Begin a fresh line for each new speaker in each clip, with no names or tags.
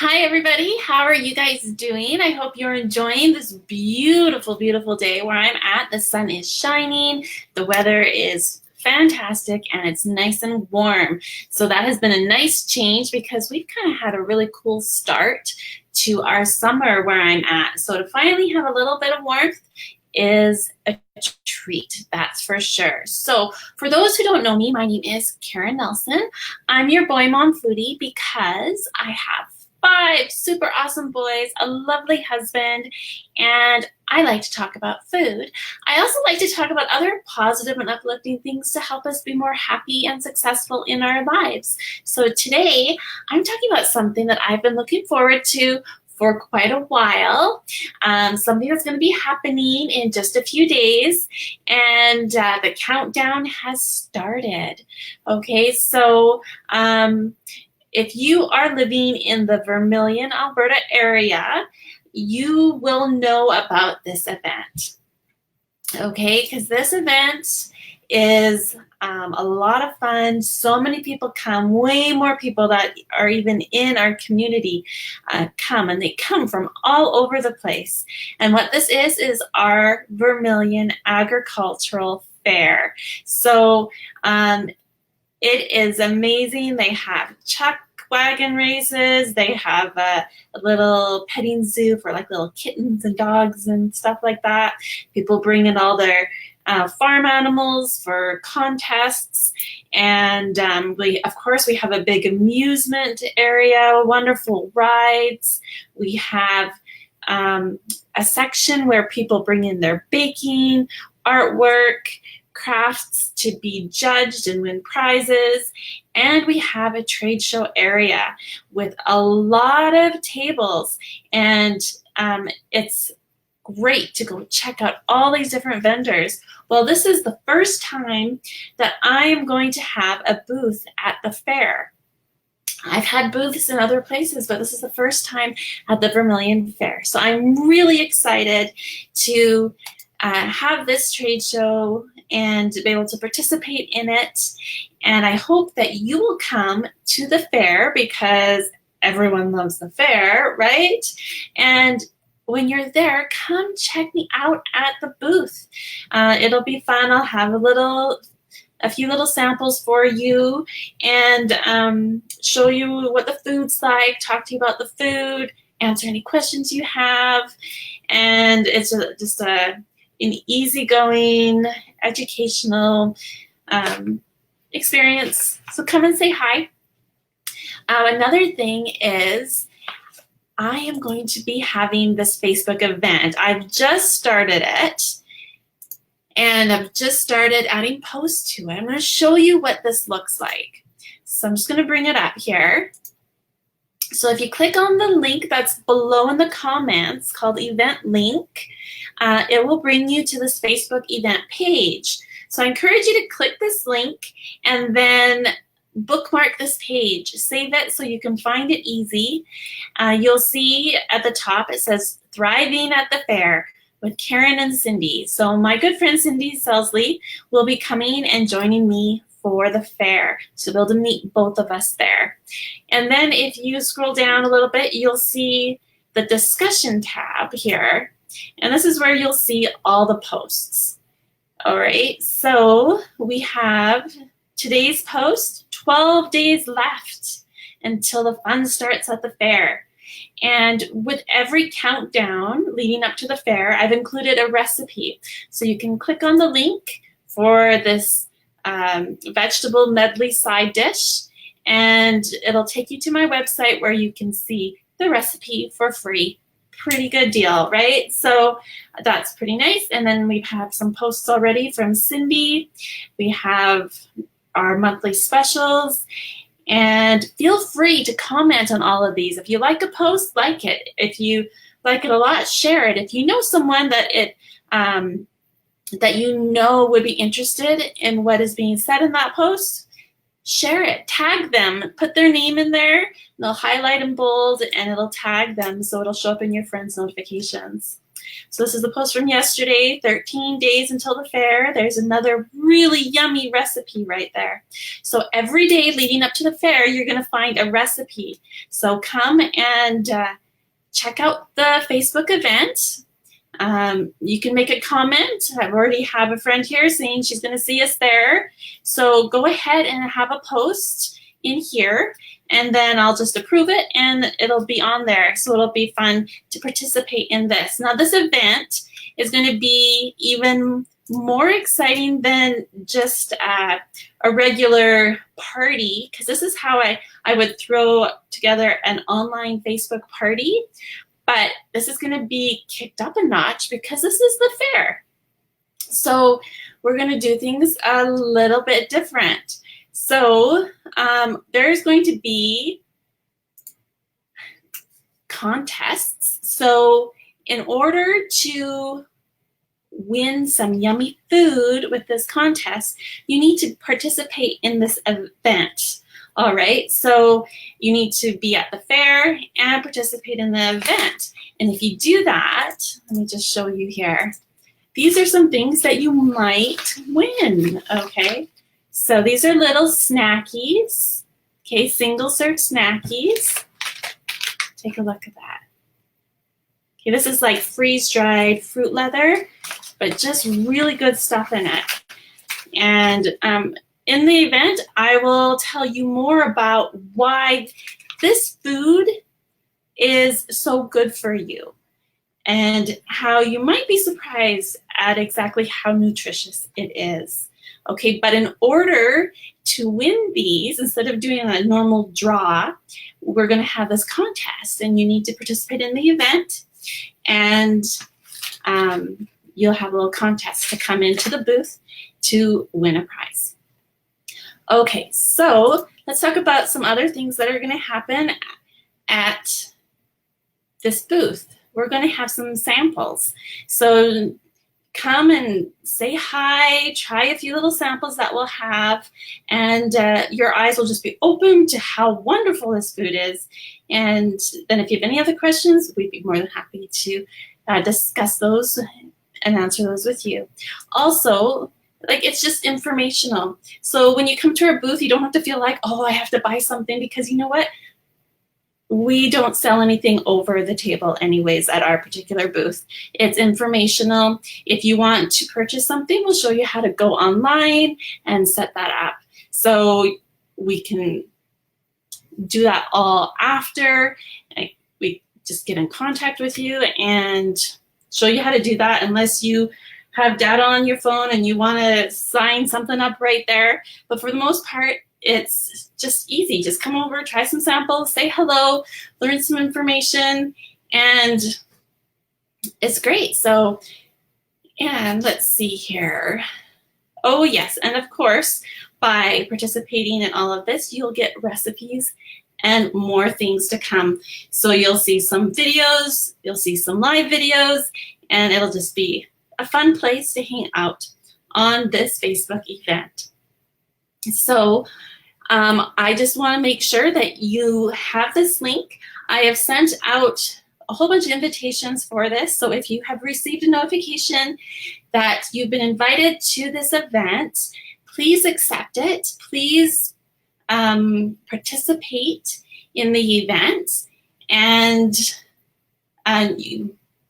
Hi everybody, how are you guys doing? I hope you're enjoying this beautiful, beautiful day where I'm at. The sun is shining, the weather is fantastic, and it's nice and warm. So that has been a nice change because we've kind of had a really cool start to our summer where I'm at. So to finally have a little bit of warmth is a treat, that's for sure. So for those who don't know me, my name is Karen Nelson. I'm your boy mom foodie because I have 5 super awesome boys, a lovely husband, and I like to talk about food. I also like to talk about other positive and uplifting things to help us be more happy and successful in our lives. So today, I'm talking about something that I've been looking forward to for quite a while, something that's going to be happening in just a few days, and the countdown has started. Okay, so if you are living in the Vermilion, Alberta area, you will know about this event. Okay, because this event is a lot of fun. So many people come, way more people that are even in our community come, and they come from all over the place. And what this is our Vermilion Agricultural Fair. So it is amazing. They have chuck wagon races. They have a little petting zoo for like little kittens and dogs and stuff like that. People bring in all their farm animals for contests. And of course, we have a big amusement area, wonderful rides. We have a section where people bring in their baking, artwork, crafts to be judged and win prizes, and we have a trade show area with a lot of tables, and it's great to go check out all these different vendors. Well, this is the first time that I am going to have a booth at the fair. I've had booths in other places, but this is the first time at the Vermilion Fair. So I'm really excited to have this trade show and be able to participate in it. And I hope that you will come to the fair because everyone loves the fair, right? And when you're there, come check me out at the booth. It'll be fun. I'll have a few little samples for you and show you what the food's like, talk to you about the food, answer any questions you have. And it's just an easygoing, educational experience. So come and say hi. Another thing is I am going to be having this Facebook event. I've just started it, and I've just started adding posts to it. I'm going to show you what this looks like. So I'm just going to bring it up here. So if you click on the link that's below in the comments called Event Link, it will bring you to this Facebook event page. So I encourage you to click this link and then bookmark this page. Save it so you can find it easy. You'll see at the top it says Thriving at the Fair with Karen and Cindy. So my good friend Cindy Suelzle will be coming and joining me for the fair. So be able to meet both of us there. And then if you scroll down a little bit, you'll see the discussion tab here. And this is where you'll see all the posts. All right, so we have today's post, 12 days left until the fun starts at the fair. And with every countdown leading up to the fair, I've included a recipe. So you can click on the link for this vegetable medley side dish, and it'll take you to my website where you can see the recipe for free. Pretty good deal, right? So that's pretty nice. And then we have some posts already from Cindy. We have our monthly specials, and feel free to comment on all of these. If you like a post, like it. If you like it a lot, share it. If you know someone that that you know would be interested in what is being said in that post, share it, tag them, put their name in there, and they'll highlight in bold and it'll tag them so it'll show up in your friends' notifications. So this is the post from yesterday, 13 days until the fair. There's another really yummy recipe right there. So every day leading up to the fair, you're going to find a recipe. So come and check out the Facebook event. You can make a comment. I already have a friend here saying she's going to see us there. So go ahead and have a post in here, and then I'll just approve it and it'll be on there. So it'll be fun to participate in this. Now this event is going to be even more exciting than just a regular party, because this is how I would throw together an online Facebook party. But this is going to be kicked up a notch because this is the fair. So we're going to do things a little bit different. So there's going to be contests. So in order to win some yummy food with this contest, you need to participate in this event. All right, so you need to be at the fair and participate in the event. And if you do that, let me just show you here. These are some things that you might win, okay? So these are little snackies, okay, single serve snackies. Take a look at that. Okay, this is like freeze-dried fruit leather, but just really good stuff in it. And in the event, I will tell you more about why this food is so good for you and how you might be surprised at exactly how nutritious it is. Okay, but in order to win these, instead of doing a normal draw, we're going to have this contest, and you need to participate in the event, and you'll have a little contest to come into the booth to win a prize. Okay, so let's talk about some other things that are going to happen at this booth. We're going to have some samples. So come and say hi, try a few little samples that we'll have, and your eyes will just be open to how wonderful this food is. And then if you have any other questions, we'd be more than happy to discuss those and answer those with you. Also, like, it's just informational. So when you come to our booth, you don't have to feel like, oh, I have to buy something, because you know what? We don't sell anything over the table anyways at our particular booth. It's informational. If you want to purchase something, we'll show you how to go online and set that up. So we can do that all after. We just get in contact with you and show you how to do that, unless you have data on your phone and you want to sign something up right there. But for the most part, it's just easy. Just come over, try some samples, say hello, learn some information, and it's great. So, and let's see here. Oh yes, and of course, by participating in all of this, you'll get recipes and more things to come. So you'll see some videos, you'll see some live videos, and it'll just be a fun place to hang out on this Facebook event. So I just want to make sure that you have this link. I have sent out a whole bunch of invitations for this. So if you have received a notification that you've been invited to this event, please accept it. Please participate in the event. And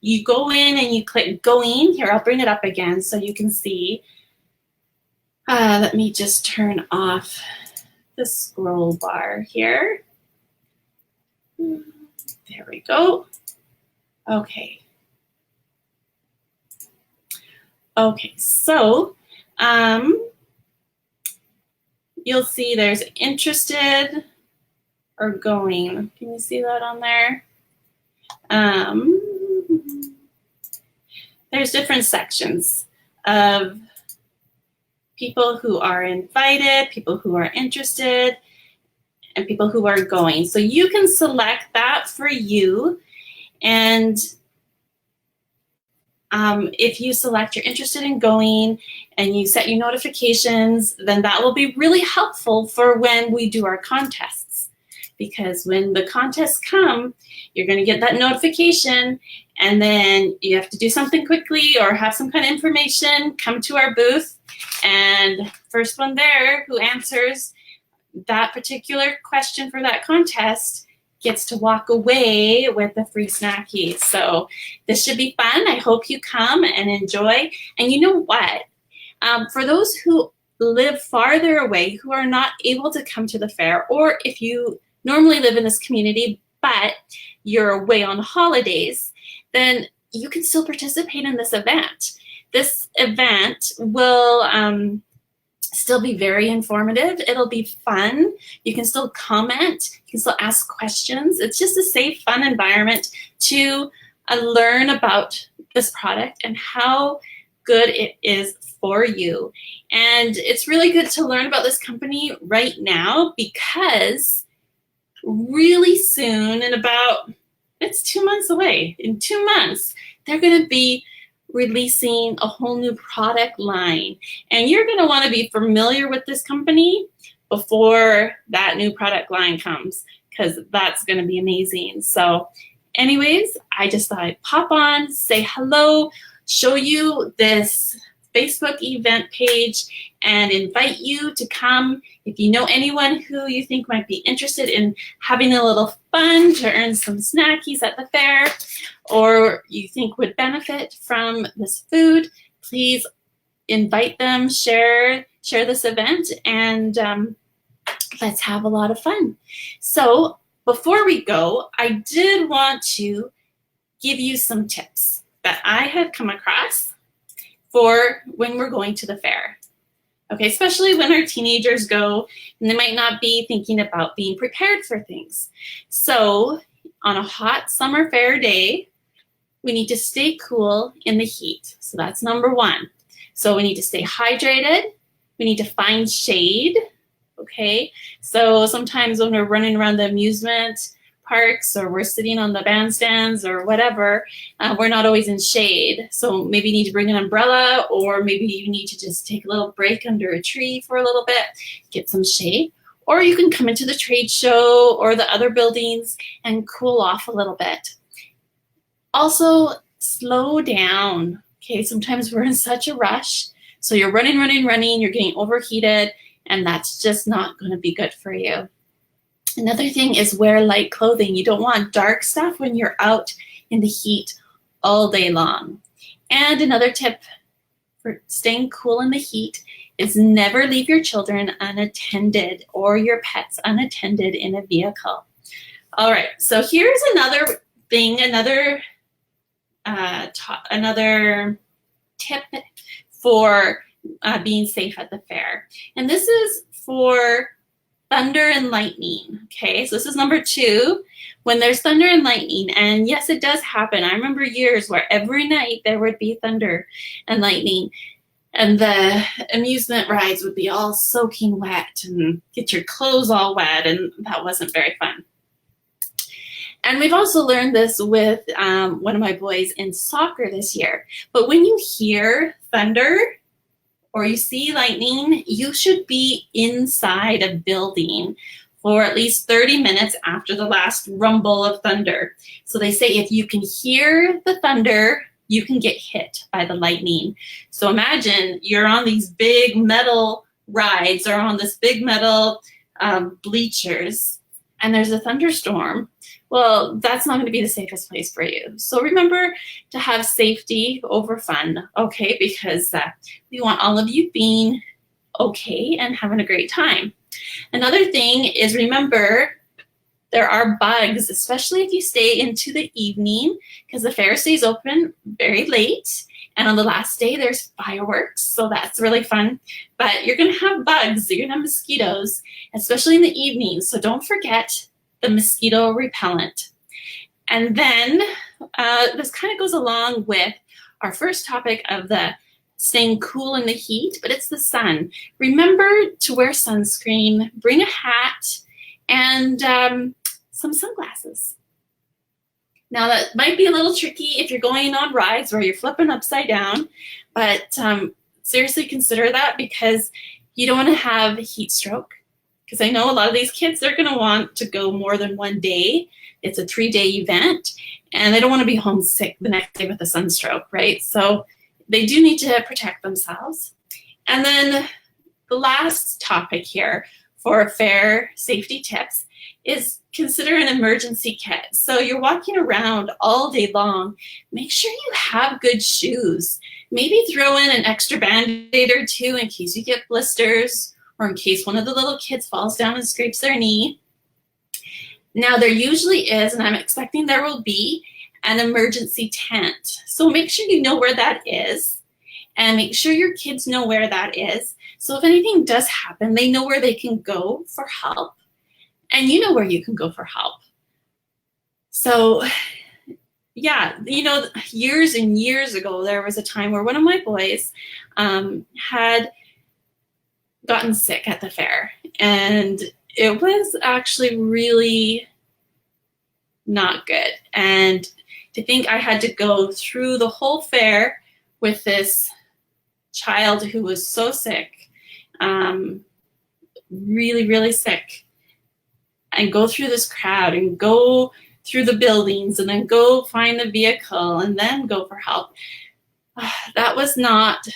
you go in and you click going. Here, I'll bring it up again so you can see. Let me just turn off the scroll bar here. There we go. Okay. Okay, so you'll see there's interested or going. Can you see that on there? There's different sections of people who are invited, people who are interested, and people who are going. So you can select that for you. And if you select you're interested in going and you set your notifications, then that will be really helpful for when we do our contests. because when the contests come, you're going to get that notification, and then you have to do something quickly or have some kind of information, come to our booth, and first one there who answers that particular question for that contest gets to walk away with a free snacky. So this should be fun. I hope you come and enjoy. And you know what? For those who live farther away, who are not able to come to the fair, or if you normally live in this community, but you're away on holidays, then you can still participate in this event. This event will still be very informative. It'll be fun. You can still comment. You can still ask questions. It's just a safe, fun environment to learn about this product and how good it is for you. And it's really good to learn about this company right now, because really soon, it's 2 months away. In 2 months, they're going to be releasing a whole new product line. And you're going to want to be familiar with this company before that new product line comes, because that's going to be amazing. So anyways, I just thought I'd pop on, say hello, show you this Facebook event page, and invite you to come. If you know anyone who you think might be interested in having a little fun to earn some snackies at the fair, or you think would benefit from this food, please invite them, share this event, and let's have a lot of fun. So before we go, I did want to give you some tips that I had come across for when we're going to the fair. Okay, especially when our teenagers go and they might not be thinking about being prepared for things. So on a hot summer fair day, we need to stay cool in the heat. So that's number one. So we need to stay hydrated. We need to find shade. Okay, so sometimes when we're running around the amusement parks, or we're sitting on the bandstands or whatever, we're not always in shade. So maybe you need to bring an umbrella, or maybe you need to just take a little break under a tree for a little bit, get some shade. Or you can come into the trade show or the other buildings and cool off a little bit. Also, slow down. Okay, sometimes we're in such a rush. So you're running, you're getting overheated, and that's just not going to be good for you. Another thing is wear light clothing. You don't want dark stuff when you're out in the heat all day long. And another tip for staying cool in the heat is never leave your children unattended or your pets unattended in a vehicle. All right, so here's another thing, another tip for being safe at the fair. And this is for thunder and lightning. Okay, so this is number 2. When there's thunder and lightning, and yes, it does happen. I remember years where every night there would be thunder and lightning, and the amusement rides would be all soaking wet and get your clothes all wet, and that wasn't very fun. And we've also learned this with one of my boys in soccer this year. But when you hear thunder or you see lightning, you should be inside a building for at least 30 minutes after the last rumble of thunder. So they say if you can hear the thunder, you can get hit by the lightning. So imagine you're on these big metal rides or on this big metal bleachers, and there's a thunderstorm. Well, that's not going to be the safest place for you. So remember to have safety over fun, okay? Because we want all of you being okay and having a great time. Another thing is, remember, there are bugs, especially if you stay into the evening, because the fair stays open very late. And on the last day, there's fireworks, so that's really fun. But you're going to have bugs, you're going to have mosquitoes, especially in the evening. So don't forget the mosquito repellent. And then this kind of goes along with our first topic of the staying cool in the heat, but it's the sun. Remember to wear sunscreen, bring a hat, and some sunglasses. Now that might be a little tricky if you're going on rides where you're flipping upside down, but seriously consider that, because you don't want to have a heat stroke. because I know a lot of these kids, they're going to want to go more than one day. It's a 3-day event, and they don't want to be homesick the next day with a sunstroke, right? So they do need to protect themselves. And then the last topic here for fair safety tips is consider an emergency kit. So you're walking around all day long. Make sure you have good shoes. Maybe throw in an extra Band-Aid or two in case you get blisters or in case one of the little kids falls down and scrapes their knee. Now there usually is, and I'm expecting there will be, an emergency tent. So make sure you know where that is and make sure your kids know where that is. So if anything does happen, they know where they can go for help. And you know where you can go for help. So yeah, you know, years and years ago, there was a time where one of my boys had gotten sick at the fair. And it was actually really not good. And to think I had to go through the whole fair with this child who was so sick, really, really sick, and go through this crowd and go through the buildings and then go find the vehicle and then go for help. That was not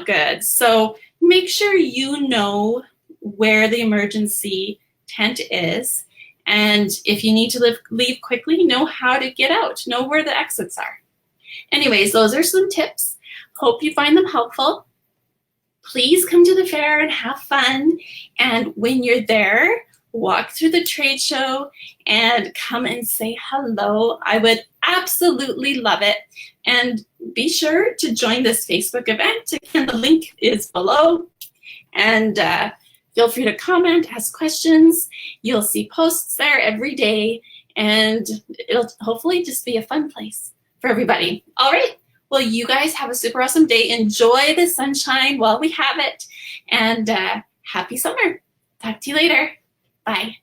good. So make sure you know where the emergency tent is. And if you need to leave quickly, know how to get out, know where the exits are. Anyways, those are some tips. Hope you find them helpful. Please come to the fair and have fun. And when you're there, walk through the trade show and come and say hello. I would absolutely love it. And be sure to join this Facebook event. Again, the link is below. And feel free to comment, ask questions. You'll see posts there every day. And it'll hopefully just be a fun place for everybody. All right. Well, you guys have a super awesome day. Enjoy the sunshine while we have it. And happy summer. Talk to you later. Bye.